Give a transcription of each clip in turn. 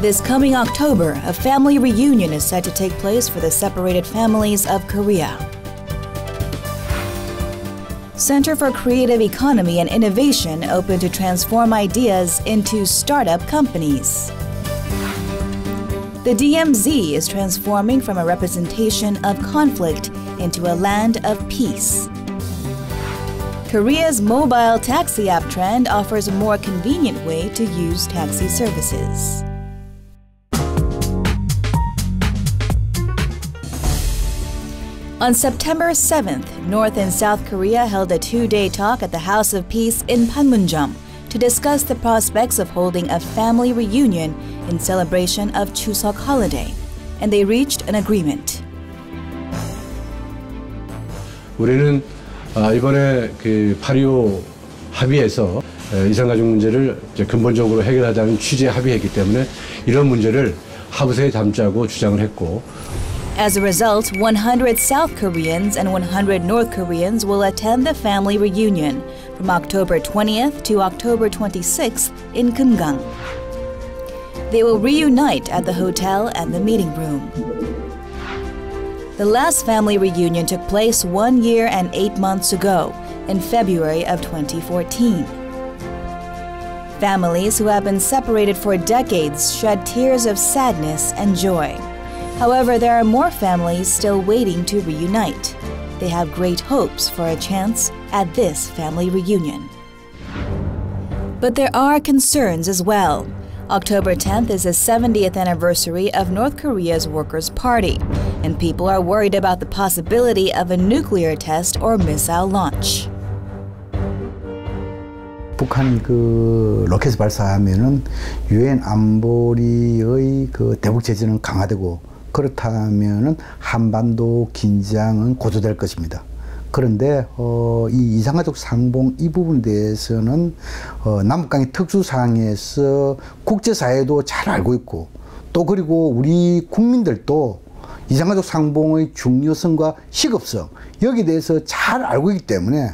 This coming October, a family reunion is set to take place for the separated families of Korea. Center for Creative Economy and Innovation open to transform ideas into startup companies. The DMZ is transforming from a representation of conflict into a land of peace. Korea's mobile taxi app trend offers a more convenient way to use taxi services. On September 7th, North and South Korea held a two-day talk at the House of Peace in Panjmunjeom to discuss the prospects of holding a family reunion in celebration of Chuseok holiday, and they reached an agreement. 우리는 이번에 그 8.25 합의에서 이산가족 문제를 근본적으로 해결하자는 취지에 합의했기 때문에 이런 문제를 하부세에 담자고 주장을 했고. As a result, 100 South Koreans and 100 North Koreans will attend the family reunion from October 20th to October 26th in Kumgang. They will reunite at the hotel and the meeting room. The last family reunion took place 1 year and 8 months ago, in February of 2014. Families who have been separated for decades shed tears of sadness and joy. However, there are more families still waiting to reunite. They have great hopes for a chance at this family reunion. But there are concerns as well. October 10th is the 70th anniversary of North Korea's Workers' Party, and people are worried about the possibility of a nuclear test or missile launch. 북한이 그 로켓 발사하면은 유엔 안보리의 그 대북 제재는 강화되고 그렇다면은 한반도 긴장은 고조될 것입니다. 그런데 이 이산가족 상봉 이 부분에 대해서는 남북관계 특수 상황에서 국제사회도 잘 알고 있고 또 그리고 우리 국민들도 이산가족 상봉의 중요성과 시급성 여기에 대해서 잘 알고 있기 때문에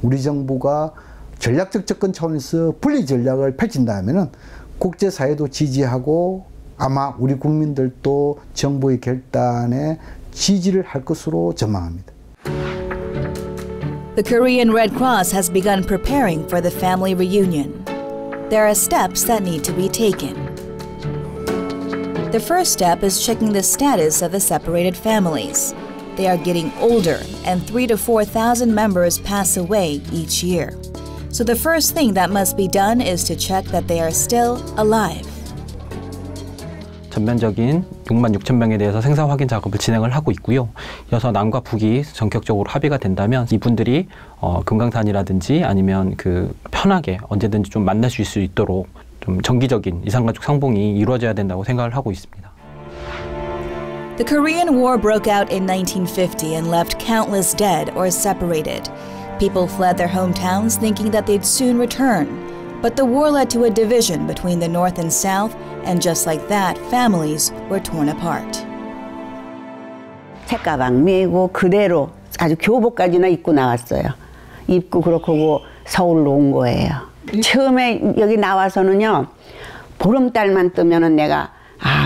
우리 정부가 전략적 접근 차원에서 분리 전략을 펼친다면은 국제사회도 지지하고 아마 우리 국민들도 정부의 결단에 지지를 할 것으로 전망합니다. The Korean Red Cross has begun preparing for the family reunion. There are steps that need to be taken. The first step is checking the status of the separated families. They are getting older, and 3,000 to 4,000 members pass away each year. So the first thing that must be done is to check that they are still alive. 전면적인 66,000명에 대해서 생사 확인 작업을 진행을 하고 있고요. 이어서 남과 북이 전격적으로 합의가 된다면 이분들이 금강산이라든지 아니면 그 편하게 언제든지 좀 만날 수 있도록 좀 정기적인 이산가족 상봉이 이루어져야 된다고 생각을 하고 있습니다. The Korean War broke out in 1950 and left countless dead or separated. People fled their hometowns thinking that they'd soon return. But the war led to a division between the North and South, and just like that, families were torn apart. 책가방 메고 그대로 아주 교복까지나 입고 나왔어요. 입고 그렇고 서울로 온 거예요. 처음에 여기 나와서는요, 보름달만 뜨면은 내가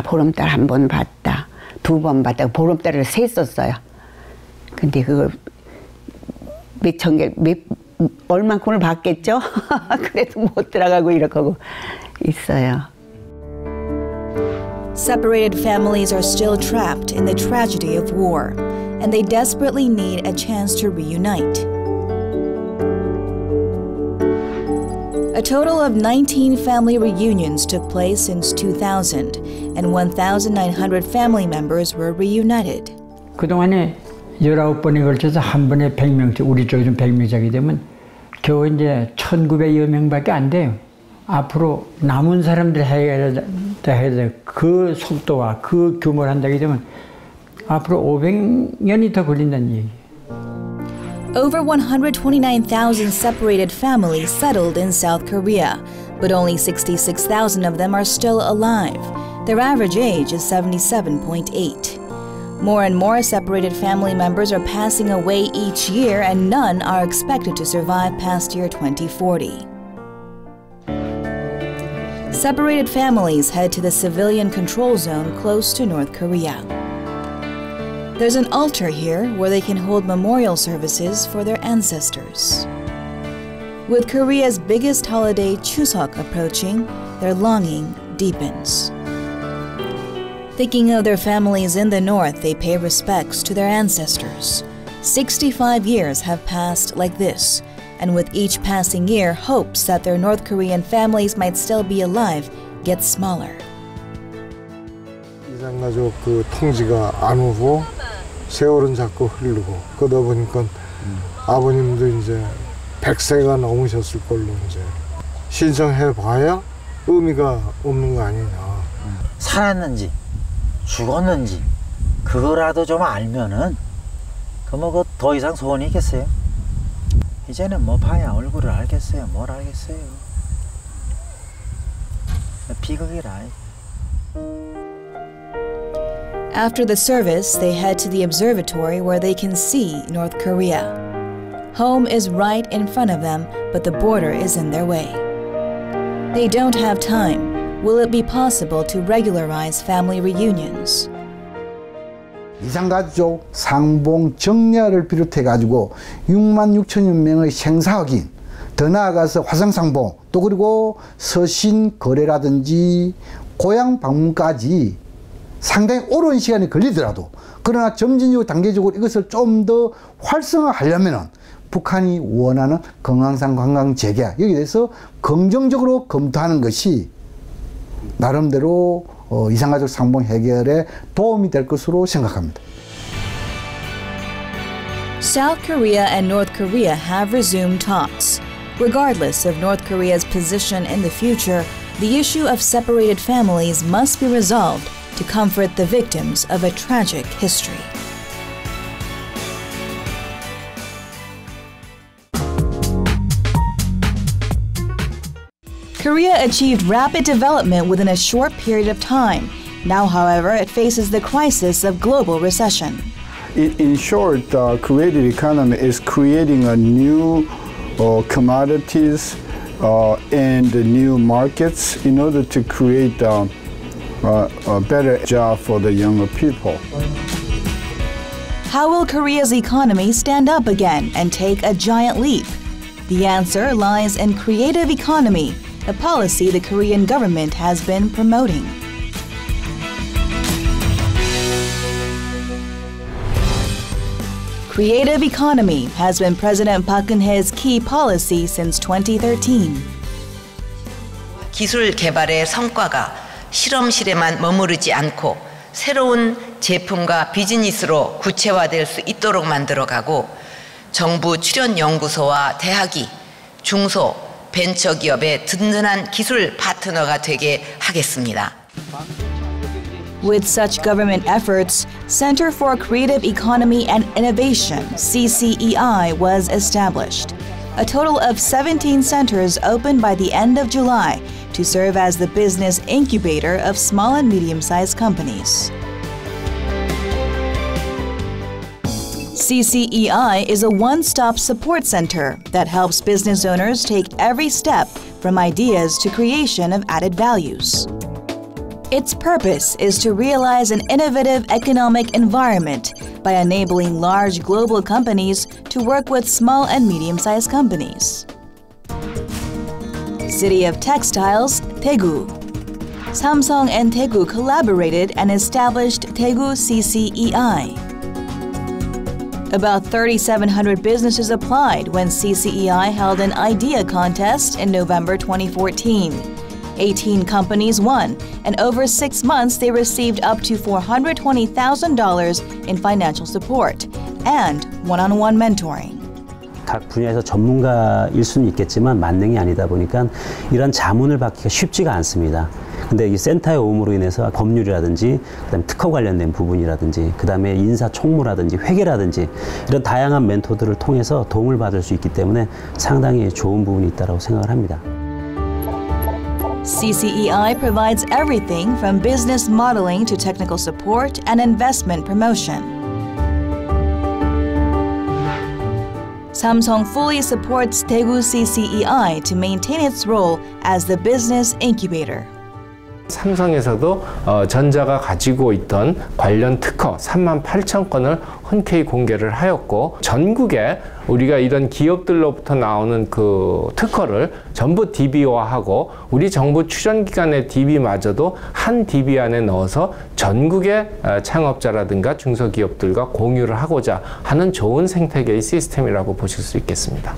보름달 한 번 봤다, 두 번 봤다, 보름달을 셌었어요. 근데 그걸 몇천 개, 얼만큼을 봤겠죠? 그래도 못 들어가고 이렇게 하고 있어요. Separated families are still trapped in the tragedy of war, and they desperately need a chance to reunite. A total of 19 family reunions took place since 2000, and 1,900 family members were reunited. 그동안에 19번에 걸쳐서 한 번에 100명씩, 우리 쪽이 좀 100명씩이 되면 겨우 이제 1,900여 명밖에 안 돼요. 앞으로 남은 사람들 해야 돼. 그 속도와 그 규모를 한다게 되면 앞으로 500년이 더 걸린다는 얘기예요. Over 129,000 separated families settled in South Korea, but only 66,000 of them are still alive. Their average age is 77.8. More and more separated family members are passing away each year, and none are expected to survive past year 2040. Separated families head to the civilian control zone close to North Korea. There's an altar here where they can hold memorial services for their ancestors. With Korea's biggest holiday, Chuseok, approaching, their longing deepens. Thinking of their families in the north, they pay respects to their ancestors. 65 years have passed like this, and with each passing year, hopes that their North Korean families might still be alive get smaller. 이산가족 그 통지가 안 오고 세월은 자꾸 흐르고 그러다 보니까 아버님도 이제 100세가 넘으셨을 걸로 이제 신청해 봐야 의미가 없는 거 아니냐. 살았는지 죽었는지 그거라도 좀 알면은 그 뭐 더 이상 소원이 있겠어요? 이제는 뭐 봐야 얼굴을 알겠어요. 뭘 알겠어요? 비극이라. After the service, they head to the observatory where they can see North Korea. Home is right in front of them, but the border is in their way. They don't have time. Will it be possible to regularize family reunions? 이산가족 상봉 정리를 비롯해 가지고 6만 6천여 명의 생사 확인, 더 나아가서 화상상봉, 또 그리고 서신 거래라든지 고향 방문까지 상당히 오랜 시간이 걸리더라도, 그러나 점진적으로 단계적으로 이것을 좀 더 활성화하려면은 북한이 원하는 금강산 관광 재개, 여기에 대해서 긍정적으로 검토하는 것이 나름대로 이산가족 상봉 해결에 도움이 될 것으로 생각합니다. South Korea and North Korea have resumed talks. Regardless of North Korea's position in the future, the issue of separated families must be resolved to comfort the victims of a tragic history. Korea achieved rapid development within a short period of time. Now, however, it faces the crisis of global recession. In short, the creative economy is creating a new commodities and new markets in order to create a better job for the younger people. How will Korea's economy stand up again and take a giant leap? The answer lies in creative economy, a policy the Korean government has been promoting. Creative economy has been President Park Geun-hye's key policy since 2013. 기술 개발의 성과가 실험실에만 머무르지 않고 새로운 제품과 비즈니스로 구체화될 수 있도록 만들어가고 정부 출연 연구소와 대학이 중소 벤처기업의 든든한 기술 파트너가 되게 하겠습니다. With such government efforts, Center for Creative Economy and Innovation, CCEI, was established. A total of 17 centers opened by the end of July to serve as the business incubator of small and medium-sized companies. CCEI is a one-stop support center that helps business owners take every step from ideas to creation of added values. Its purpose is to realize an innovative economic environment by enabling large global companies to work with small and medium-sized companies. City of Textiles, Daegu. Samsung and Daegu collaborated and established Daegu CCEI. About 3,700 businesses applied when CCEI held an idea contest in November 2014. 18 companies won, and over 6 months they received up to $420,000 in financial support and one-on-one mentoring. 각 분야에서 전문가일 수는 있겠지만 만능이 아니다 보니까 이런 자문을 받기가 쉽지가 않습니다. 근데 이 센터의 오음으로 인해서 법률이라든지 그다음에 특허 관련된 부분이라든지 그다음에 인사 총무라든지 회계라든지 이런 다양한 멘토들을 통해서 도움을 받을 수 있기 때문에 상당히 좋은 부분이 있다고 생각을 합니다. CCEI provides everything from business modeling to technical support and investment promotion. Samsung fully supports Daegu CCEI to maintain its role as the business incubator. 삼성에서도 전자가 가지고 있던 관련 특허 38,000건을 흔쾌히 공개를 하였고, 전국에 우리가 이런 기업들로부터 나오는 그 특허를 전부 DB화하고 우리 정부 출연기관의 DB마저도 한 DB 안에 넣어서 전국의 창업자라든가 중소기업들과 공유를 하고자 하는 좋은 생태계의 시스템이라고 보실 수 있겠습니다.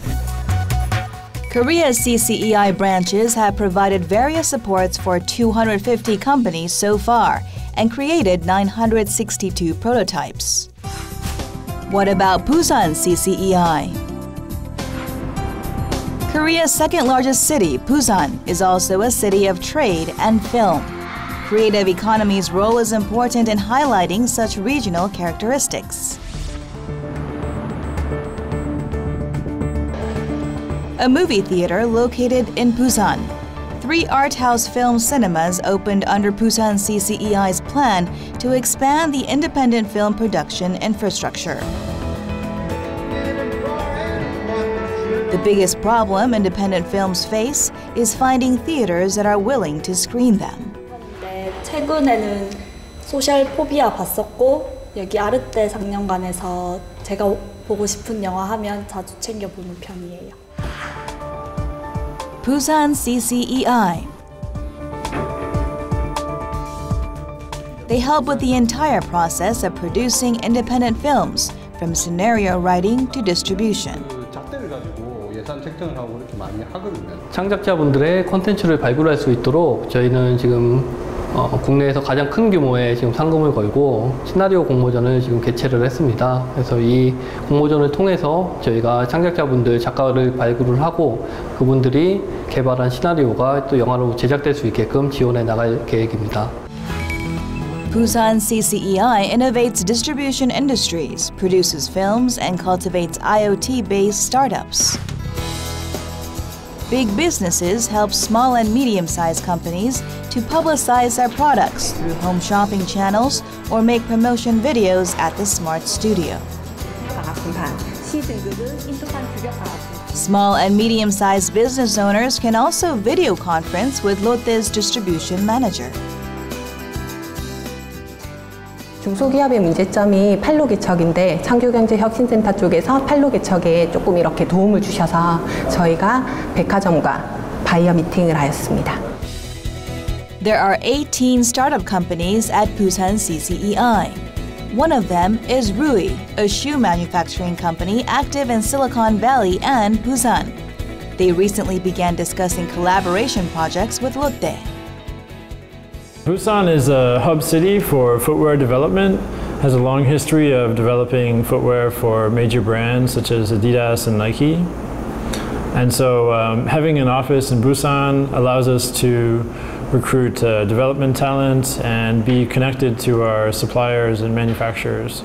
Korea's CCEI branches have provided various supports for 250 companies so far and created 962 prototypes. What about Busan CCEI? Korea's second largest city, Busan, is also a city of trade and film. Creative economy's role is important in highlighting such regional characteristics. A movie theater located in Busan. 3 art house film cinemas opened under Busan CCEI's plan to expand the independent film production infrastructure. The biggest problem independent films face is finding theaters that are willing to screen them. 최근에는 소셜 포비아 봤었고, 여기 아르떼 상영관에서 제가 보고 싶은 영화 하면 자주 챙겨보는 편이에요. Busan CCEI. They help with the entire process of producing independent films, from scenario writing to distribution. 잣대를 가지고 예산 책정을 하고 이렇게 많이 하거든요. 창작자분들의 콘텐츠를 발굴할 수 있도록 저희는 지금 국내에서 가장 큰 규모의 지금 상금을 걸고 시나리오 공모전을 지금 개최를 했습니다. 그래서 이 공모전을 통해서 저희가 창작자분들, 작가를 발굴을 하고 그분들이 개발한 시나리오가 또 영화로 제작될 수 있게끔 지원해 나갈 계획입니다. Busan CCEI innovates distribution industries, produces films, and cultivates IoT-based startups. Big businesses help small and medium-sized companies to publicize their products through home shopping channels or make promotion videos at the Smart Studio. Small and medium-sized business owners can also video conference with Lotte's distribution manager. 중소기업의 문제점이 판로 개척인데 창조경제혁신센터 쪽에서 판로 개척에 조금 이렇게 도움을 주셔서 저희가 백화점과 바이어 미팅을 하였습니다. There are 18 startup companies at Busan CCEI. One of them is Rui, a shoe manufacturing company active in Silicon Valley and Busan. They recently began discussing collaboration projects with Lotte. Busan is a hub city for footwear development, has a long history of developing footwear for major brands such as Adidas and Nike. And so having an office in Busan allows us to recruit development talent and be connected to our suppliers and manufacturers.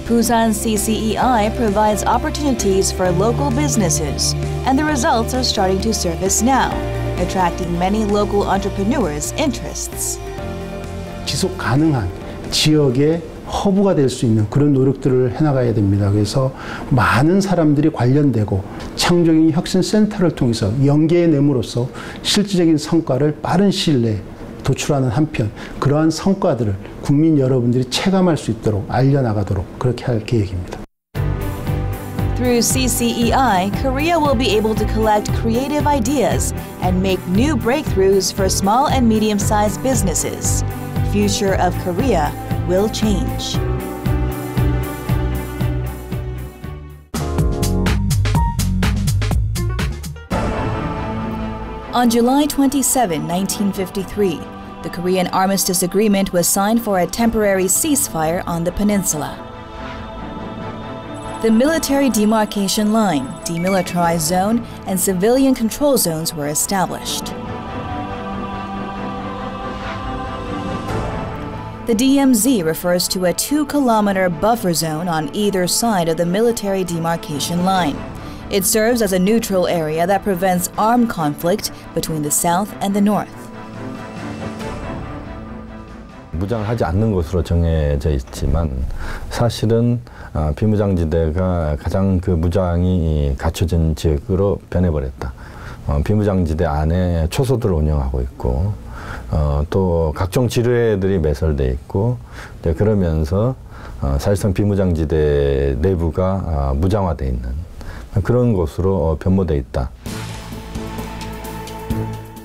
Busan CCEI provides opportunities for local businesses, and the results are starting to surface now, attracting many local entrepreneurs' interests. 지속 가능한 지역의 허브가 될 수 있는 그런 노력들을 해나가야 됩니다. 그래서 많은 사람들이 관련되고 창조적인 혁신센터를 통해서 연계해냄으로써 실질적인 성과를 빠른 시일 내에 도출하는 한편 그러한 성과들을 국민 여러분들이 체감할 수 있도록 알려나가도록 그렇게 할 계획입니다. Through CCEI, Korea will be able to collect creative ideas and make new breakthroughs for small and medium-sized businesses. Future of Korea will change. On July 27, 1953, the Korean Armistice Agreement was signed for a temporary ceasefire on the peninsula. The military demarcation line, demilitarized zone, and civilian control zones were established. The DMZ refers to a 2-kilometer buffer zone on either side of the military demarcation line. It serves as a neutral area that prevents armed conflict between the South and the North. 무장하지 않는 것으로 정해져 있지만 사실은 비무장지대가 가장 그 무장이 갖춰진 지역으로 변해버렸다. 비무장지대 안에 초소들을 운영하고 있고 또 각종 지뢰들이 매설돼 있고 그러면서 사실상 비무장지대 내부가 무장화돼 있는 그런 곳으로 변모돼 있다.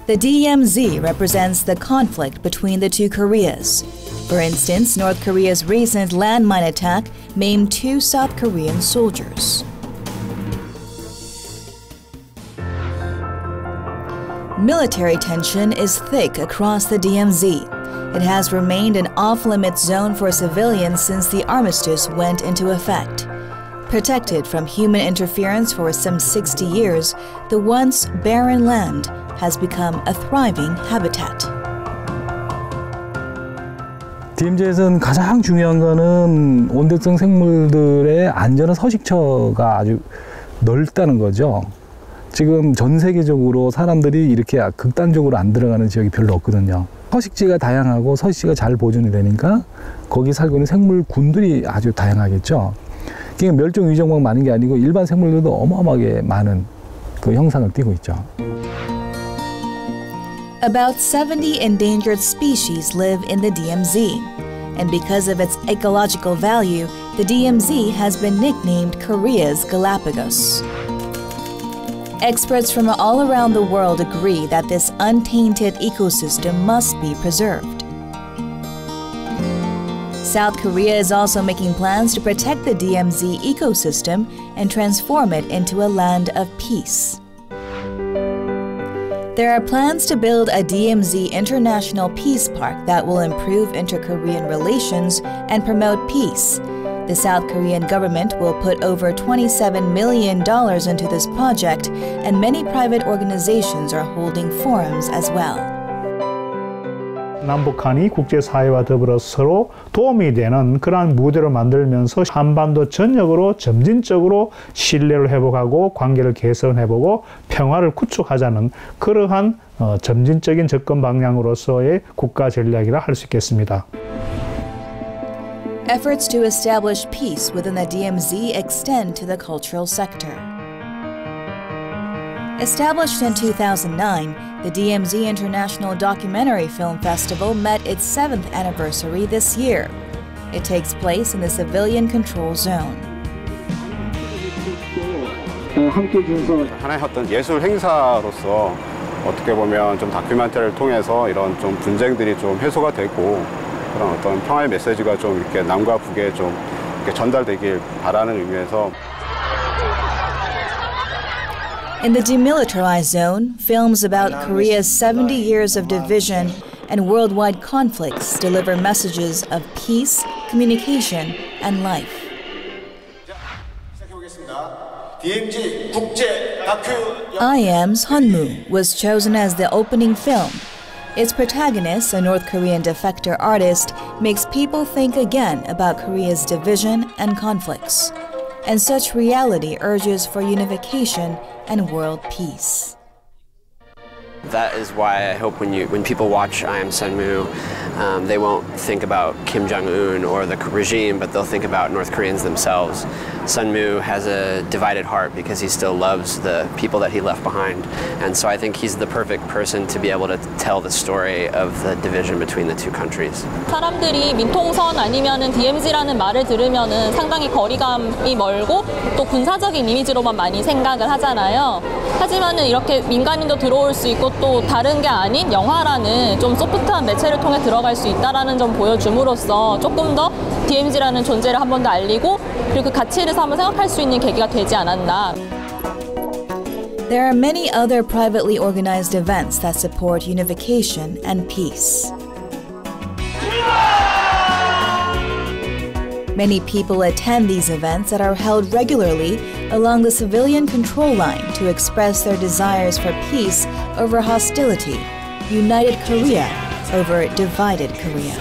The DMZ represents the conflict between the two Koreas. For instance, North Korea's recent landmine attack maimed 2 South Korean soldiers. Military tension is thick across the DMZ. It has remained an off-limits zone for civilians since the armistice went into effect. Protected from human interference for some 60 years, the once barren land has become a thriving habitat. DMZ에서는 가장 중요한 거는 온대성 생물들의 안전한 서식처가 아주 넓다는 거죠. 지금 전 세계적으로 사람들이 이렇게 극단적으로 안 들어가는 지역이 별로 없거든요. 서식지가 다양하고 서식지가 잘 보존이 되니까 거기 살고 있는 생물군들이 아주 다양하겠죠. 그러니까 멸종 위정만 많은 게 아니고 일반 생물들도 어마어마하게 많은 그 형상을 띠고 있죠. About 70 endangered species live in the DMZ, and because of its ecological value, the DMZ has been nicknamed Korea's Galapagos. Experts from all around the world agree that this untainted ecosystem must be preserved. South Korea is also making plans to protect the DMZ ecosystem and transform it into a land of peace. There are plans to build a DMZ International Peace Park that will improve inter-Korean relations and promote peace. The South Korean government will put over $27 million into this project, and many private organizations are holding forums as well. 남북한이 국제사회와 더불어 서로 도움이 되는 그러한 무대를 만들면서 한반도 전역으로 점진적으로 신뢰를 회복하고 관계를 개선해보고 평화를 구축하자는 그러한 점진적인 접근 방향으로서의 국가 전략이라 할 수 있겠습니다. Efforts to establish peace within the DMZ extend to the cultural sector. Established in 2009, the DMZ International Documentary Film Festival met its 7th anniversary this year. It takes place in the civilian control zone. 하나의 어떤 예술 행사로서 어떻게 보면 좀 다큐멘터리를 통해서 이런 좀 분쟁들이 좀 해소가 되고 그런 어떤 평화의 메시지가 좀 이렇게 남과 북에 좀 이렇게 전달되길 바라는 의미에서. In the demilitarized zone, films about Korea's 70 years of division and worldwide conflicts deliver messages of peace, communication, and life. I Am's Hunmu was chosen as the opening film. Its protagonist, a North Korean defector artist, makes people think again about Korea's division and conflicts. And such reality urges for unification and world peace. That is why I hope when people watch I Am Sunmu, they won't think about Kim Jong-un or the regime, but they'll think about North Koreans themselves. Sunmu has a divided heart because he still loves the people that he left behind. And so I think he's the perfect person to be able to tell the story of the division between the two countries. 사람들이 민통선 아니면은 DMZ라는 말을 들으면은 상당히 거리감이 멀고 또 군사적인 이미지로만 많이 생각을 하잖아요. 하지만은 이렇게 민간인도 들어올 수 있고 또 다른 게 아닌 영화라는 좀 소프트한 매체를 통해 들어갈 수 있다라는 점 보여줌으로써 조금 더 DMZ라는 존재를 한 번 더 알리고 그리고 그 가치를 한번 생각할 수 있는 계기가 되지 않았나. There are many other privately organized events that support unification and peace. Many people attend these events that are held regularly along the civilian control line to express their desires for peace over hostility, united Korea over divided Korea.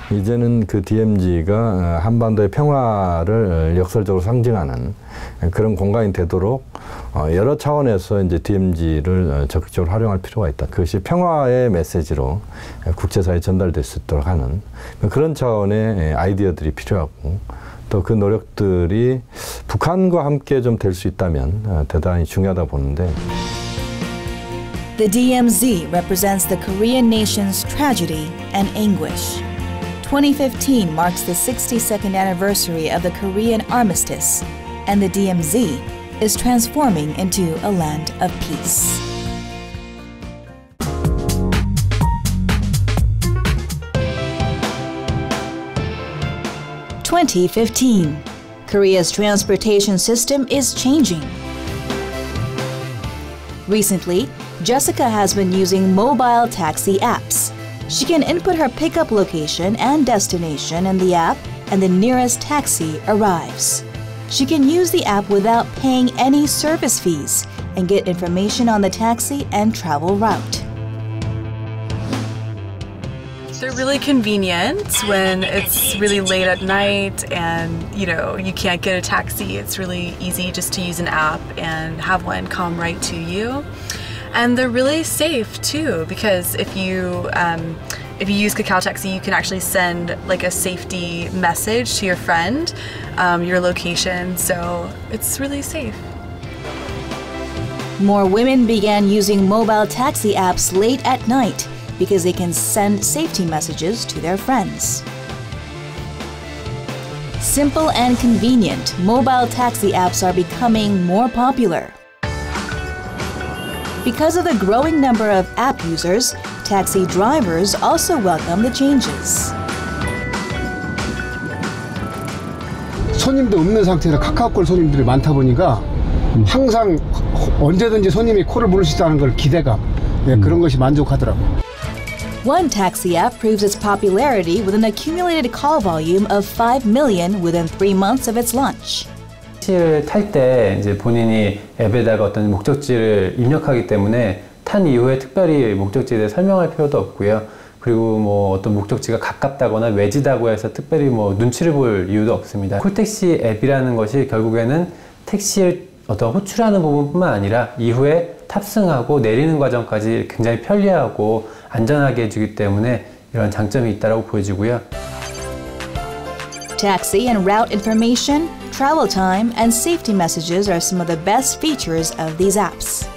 이제는 그 DMZ가 한반도의 평화를 역설적으로 상징하는 그런 공간이 되도록 여러 차원에서 이제 DMZ를 적극적으로 활용할 필요가 있다. 그것이 평화의 메시지로 국제사회에 전달될 수 있도록 하는 그런 차원의 아이디어들이 필요하고 또 그 노력들이 북한과 함께 좀 될 수 있다면 대단히 중요하다 보는데. The DMZ represents the Korean nation's tragedy and anguish. 2015 marks the 62nd anniversary of the Korean armistice, and the DMZ is transforming into a land of peace. (2015) Korea's transportation system is changing. Recently, Jessica has been using mobile taxi apps. She can input her pickup location and destination in the app, and the nearest taxi arrives. She can use the app without paying any service fees and get information on the taxi and travel route. They're really convenient when it's really late at night and you can't get a taxi. It's really easy just to use an app and have one come right to you. And they're really safe too, because if you use Kakao Taxi, you can actually send like a safety message to your friend, your location, so it's really safe. More women began using mobile taxi apps late at night because they can send safety messages to their friends. Simple and convenient, mobile taxi apps are becoming more popular. Because of the growing number of app users, taxi drivers also welcome the changes. 손님도 없는 상태에서 카카오콜 손님들이 많다 보니까 항상 언제든지 손님이 콜을 부를 수 있다는 걸 기대감, 그런 것이 만족하더라고요. One taxi app proves its popularity with an accumulated call volume of 5 million within 3 months of its launch. 택시를 탈 때 이제 본인이 앱에다가 어떤 목적지를 입력하기 때문에 탄 이후에 특별히 목적지에 대해 설명할 필요도 없고요. 그리고 뭐 어떤 목적지가 가깝다거나 외지다고 해서 특별히 뭐 눈치를 볼 이유도 없습니다. 콜택시 앱이라는 것이 결국에는 택시를 어떤 호출하는 부분뿐만 아니라 이후에 탑승하고 내리는 과정까지 굉장히 편리하고 안전하게 해주기 때문에 이런 장점이 있다고 보여지고요. Taxi and route information, travel time, and safety messages are some of the best features of these apps.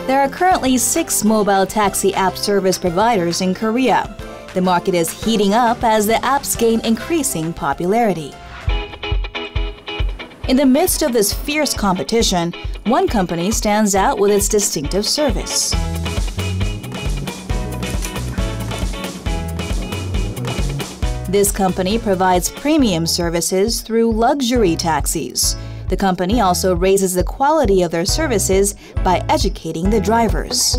There are currently 6 mobile taxi app service providers in Korea. The market is heating up as the apps gain increasing popularity. In the midst of this fierce competition, one company stands out with its distinctive service. This company provides premium services through luxury taxis. The company also raises the quality of their services by educating the drivers.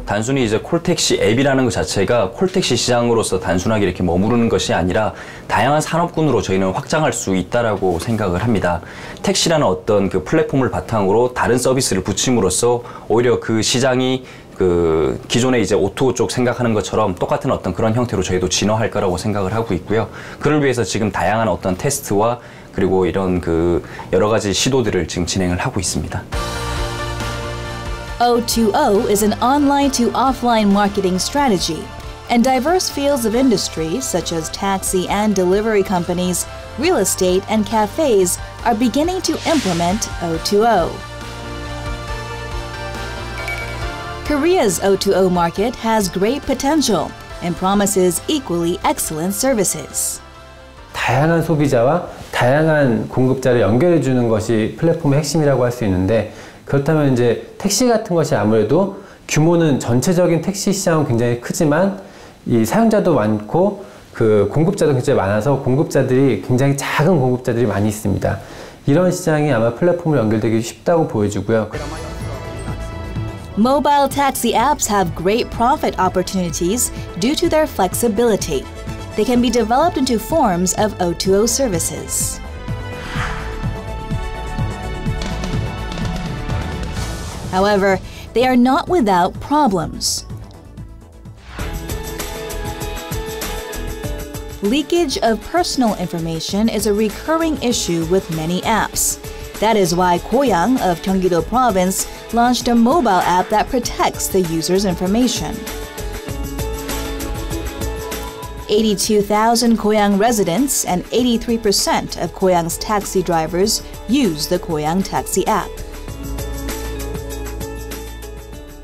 단순히 이제 콜택시 앱이라는 것 자체가 콜택시 시장으로서 단순하게 이렇게 머무르는 것이 아니라 다양한 산업군으로 저희는 확장할 수 있다라고 생각을 합니다. 택시라는 어떤 그 플랫폼을 바탕으로 다른 서비스를 붙임으로써 오히려 그 시장이 그 기존에 이제 오토 쪽 생각하는 것처럼 똑같은 어떤 그런 형태로 저희도 진화할 거라고 생각을 하고 있고요. 그를 위해서 지금 다양한 어떤 테스트와 그리고 이런 그 여러 가지 시도들을 지금 진행을 하고 있습니다. O2O is an online to offline marketing strategy, and diverse fields of industry such as taxi and delivery companies, real estate, and cafes are beginning to implement O2O. Korea's O2O market has great potential and promises equally excellent services. 다양한 소비자와 다양한 공급자를 연결해 주는 것이 플랫폼의 핵심이라고 할 수 있는데, 그렇다면 이제 택시 같은 것이 아무래도 규모는 전체적인 택시 시장은 굉장히 크지만 이 사용자도 많고 그 공급자도 굉장히 많아서 공급자들이 굉장히 작은 공급자들이 많이 있습니다. 이런 시장이 아마 플랫폼으로 연결되기 쉽다고 보여지고요. Mobile taxi apps have great profit opportunities due to their flexibility. They can be developed into forms of O2O services. However, they are not without problems. Leakage of personal information is a recurring issue with many apps. That is why Kumgang of Gyeonggi-do Province launched a mobile app that protects the user's information. 82,000 Goyang residents and 83% of Goyang's taxi drivers use the Goyang Taxi app.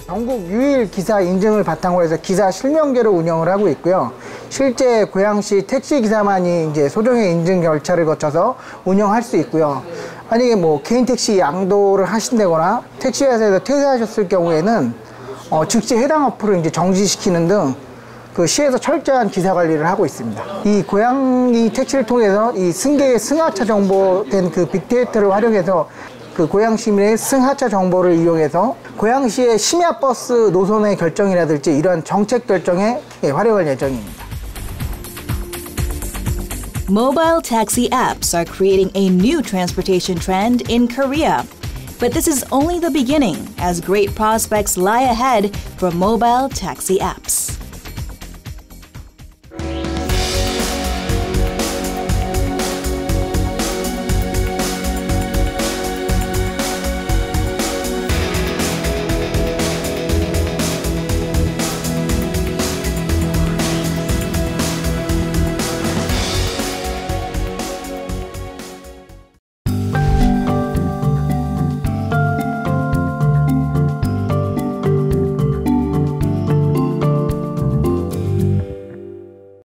전국 유일 기사 인증을 바탕으로 해서 기사 실명제로 운영을 하고 있고요. 실제 고양시 택시 기사만이 이제 소정의 인증 절차를 거쳐서 운영할 수 있고요. 만약에 뭐 개인 택시 양도를 하신다거나 택시 회사에서 퇴사하셨을 경우에는 즉시 해당 어플을 이제 정지시키는 등 그 시에서 철저한 기사 관리를 하고 있습니다. 이 고양이 택시를 통해서 이 승객의 승하차 정보된 그 빅데이터를 활용해서 그 고양 시민의 승하차 정보를 이용해서 고양시의 심야 버스 노선의 결정이라든지 이런 정책 결정에 활용할 예정입니다. Mobile taxi apps are creating a new transportation trend in Korea. But this is only the beginning, as great prospects lie ahead for mobile taxi apps.